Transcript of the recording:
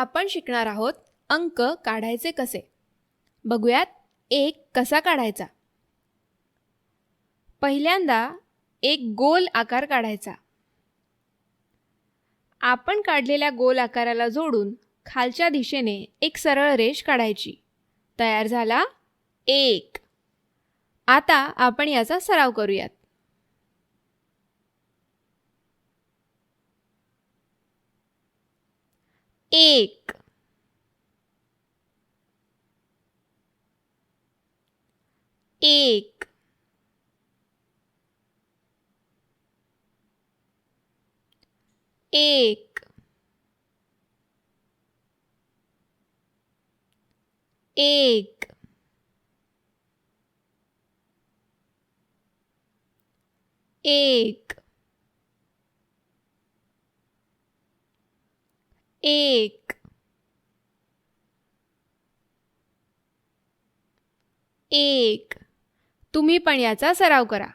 आपण शिकणार आहोत अंक काढायचे कसे. बघूयात एक कसा काढायचा. पहिल्यांदा एक गोल आकार काढायचा. आपण काढलेल्या गोल आकाराला जोडून खालच्या दिशेने एक सरळ रेष काढायची. तयार झाला एक. आता आपण याचा सराव करूयात. एक, एक, एक, एक, एक, एक, एक. तुम्ही पण याचा सराव करा.